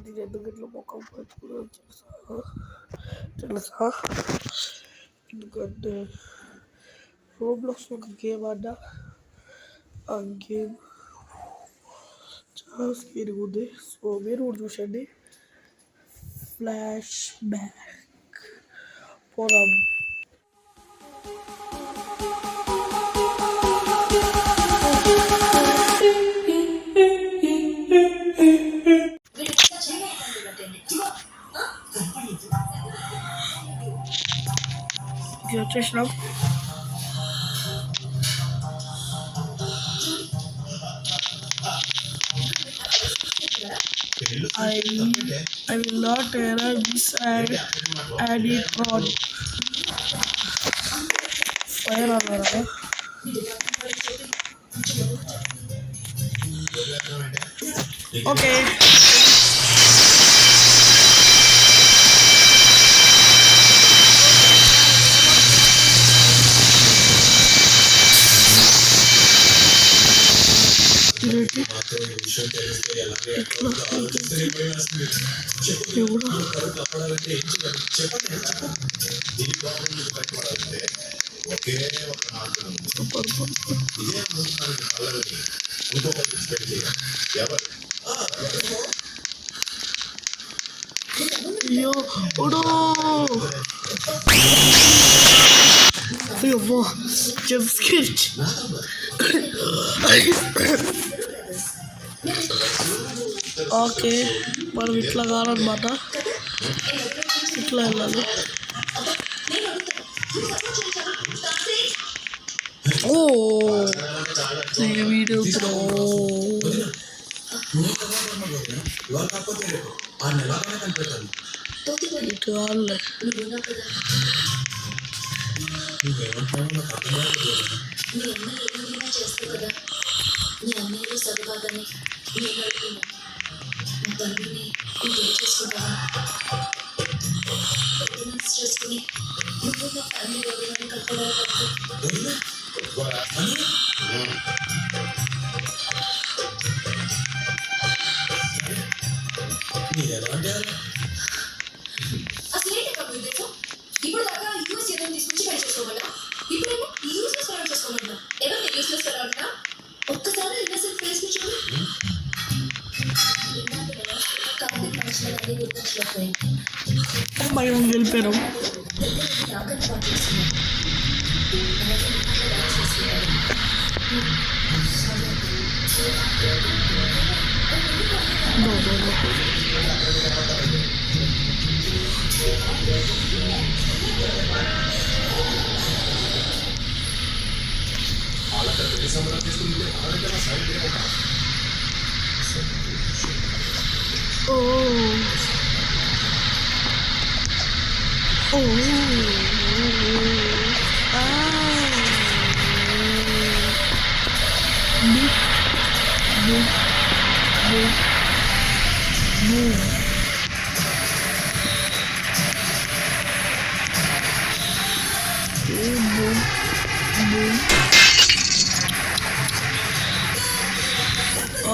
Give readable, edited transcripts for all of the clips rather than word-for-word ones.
నేను ఎందుకు ఇట్లా మొక్కం పెట్టుకుని తెలుసా? ఎందుకంటే రోబ్లాక్స్ ఒక గేమ్ ఆడ్డా, ఆ గేమ్ చాలా స్కేరింగ్ ఉంది. సో మీరు కూడా చూసండి. ఫ్లాష్ బ్యాక్ పోదాం. వచ్చేసినాం. I will not error this and it prawn. Fire అన్నారా? ఓకే అయ్యో అయ్యో జంప్ స్కేర్. ఓకే మనం ఇట్లా కావాలన్నమాట, ఇట్లా వెళ్ళాలి. ఓ వీడియో ఇటు వాళ్ళే మనం వెళ్ళిపోయాం.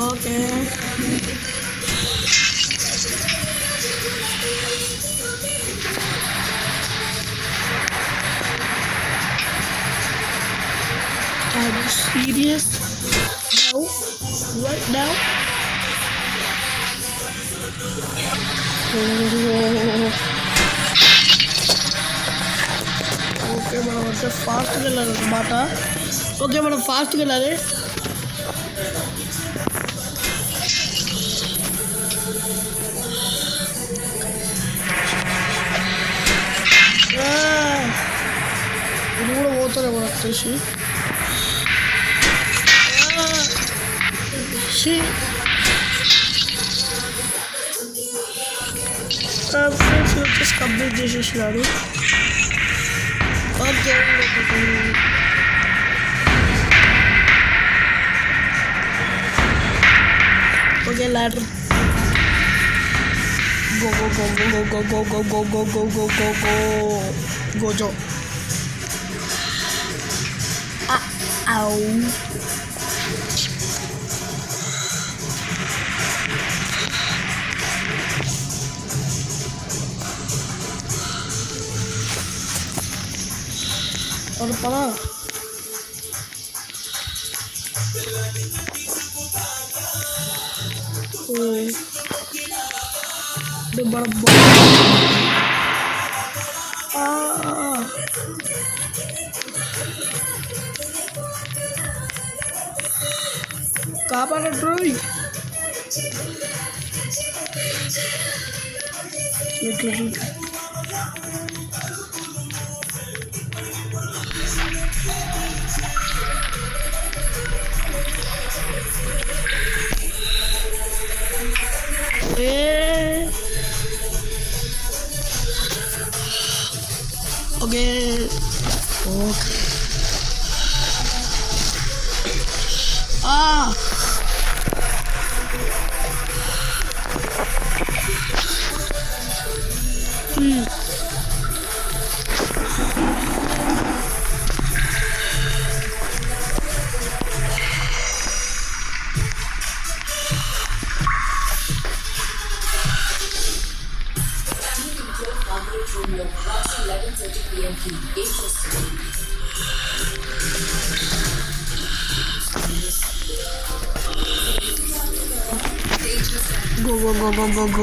Okay Are you serious? No, right now? Okay మనం అంటే ఫాస్ట్గా వెళ్ళాలి అన్నమాట. ఓకే మనం ఫాస్ట్గా వెళ్ళాలి. ఇది కూడా పోతారేమో నాకు తెలిసి. ఫ్రెండ్స్ వచ్చేసి కంప్లీట్ చేసేసినాడు. Okay okay ladder. Go go go go go go go go go go go go go go Joe. Ow. Or pala. The barbo. Kapan Troy? Wait. Okay.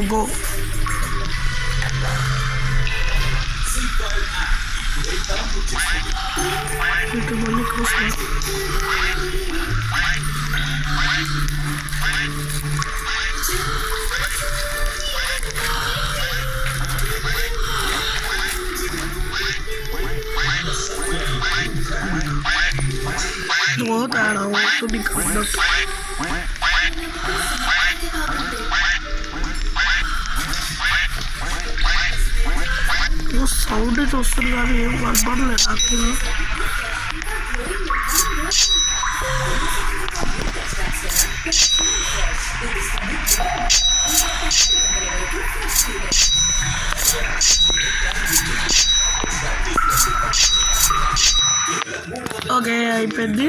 Go. What I don't want to be conducted. Sound చూస్తుంది కానీ ఏం కనపడలేదు నాకు. Okay అయిపోయింది.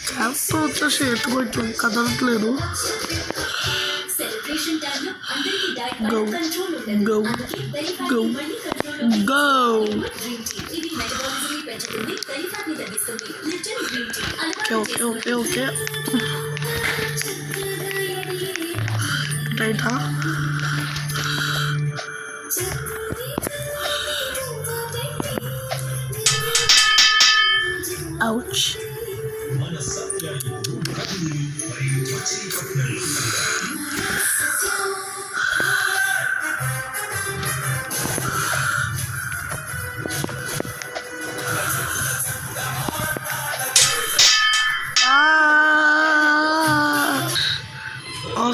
క్యాప్తో వచ్చేసి ఎట్టుకో ఇట్లా కదలట్లేదు. Okay రైటా. Ouch.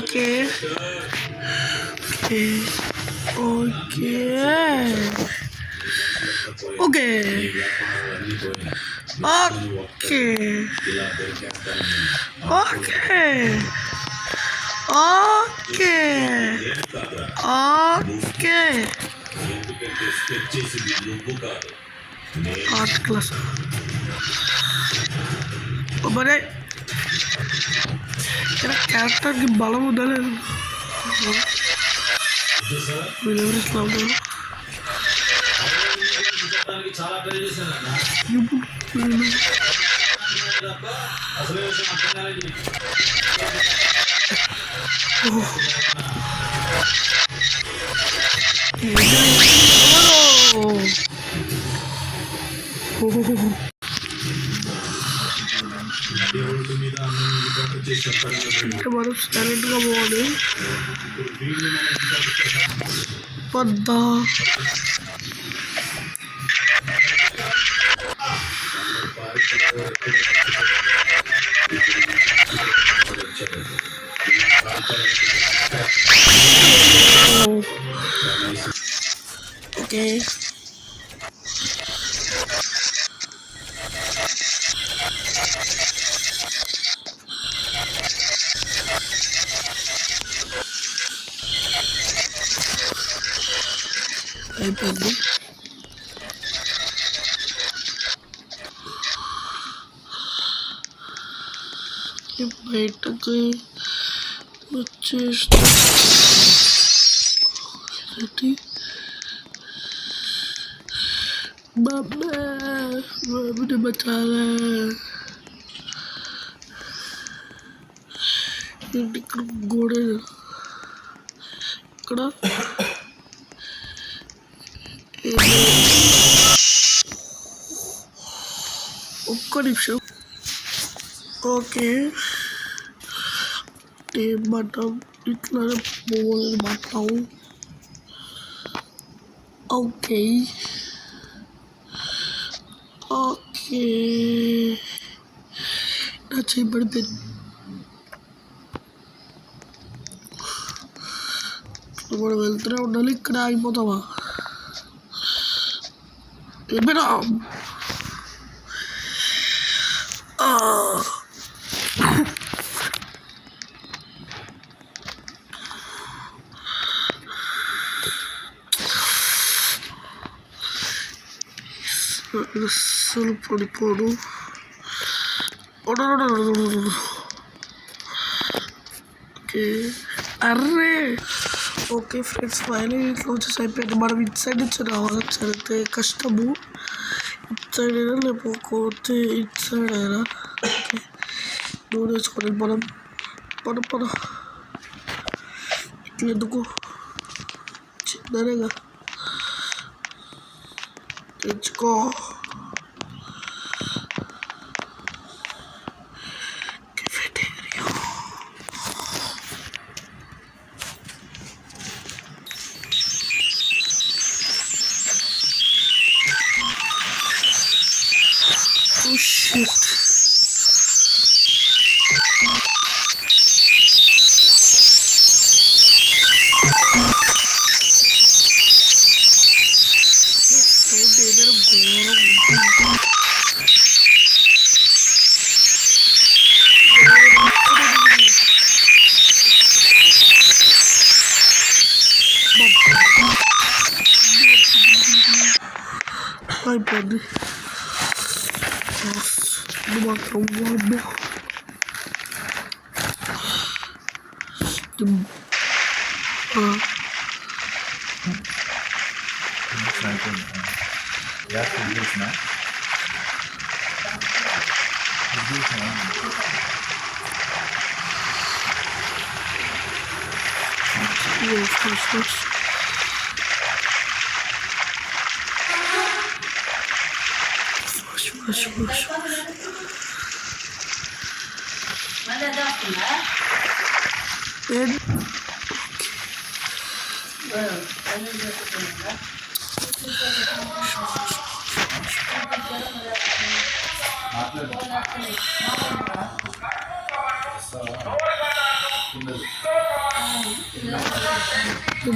Okay. Art class. But character की बालों में डाले विलेवर इस्लाम को हमारा सैलेड का बोर्ड है पर्दा ओके అయిపోయింది. బయటకి వచ్చేస్తా. Mami bacala. Ini kergore. Kada? ఒక్క నిమిషం. ఓకే, మనం ఇట్లా మొదలుపెడతాం. ఓకే ఓకే నా చేయబడిపోయింది. మనం వెళ్తూనే ఉండాలి. ఇక్కడ ఆగిపోతావా? ఏమైనా అసలు పడిపోడు. ఓకే, అర్రే ఓకే ఫ్రెండ్స్, ఫైనల్ ఇట్లా వచ్చేసి అయిపోయింది. మనం ఇటు సైడ్ నుంచి రావాలి. చదివితే కష్టము. ఇటు సైడ్ అయినా లేకపోతే ఇటు సైడ్ అయినా. ఓకే, నూనె వేసుకొని మనం పద ఇట్లా ఎందుకు చిన్నగా తెచ్చుకో. Oh shit. అయిపోయింది. ఇది మాత్రం వామ్మో.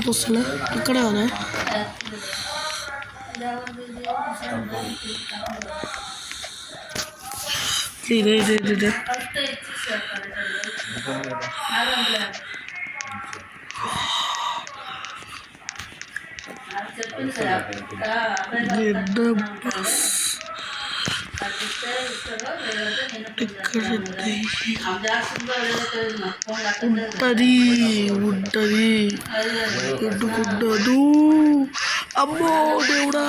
వస్తున్నా ఇక్కడ ఇదే ఉంటది పెట్టుకుంటాను. అమ్మో దేవుడా,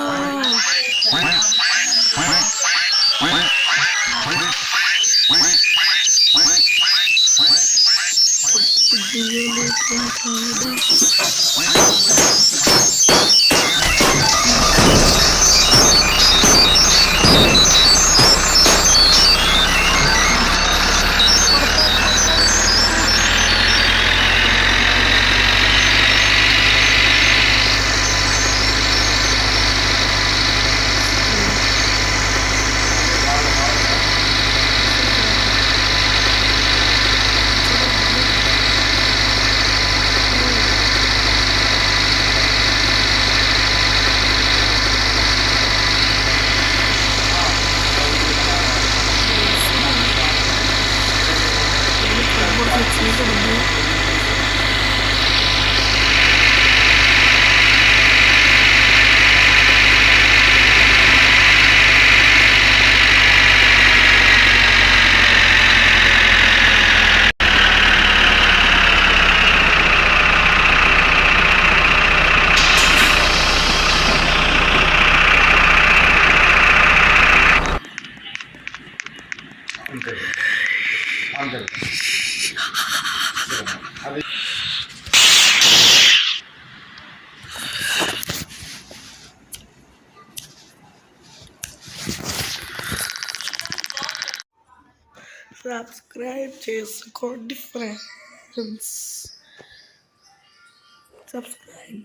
సబ్స్క్రైబ్ చేసుకోండి ఫ్రెండ్స్. సబ్స్క్రైబ్.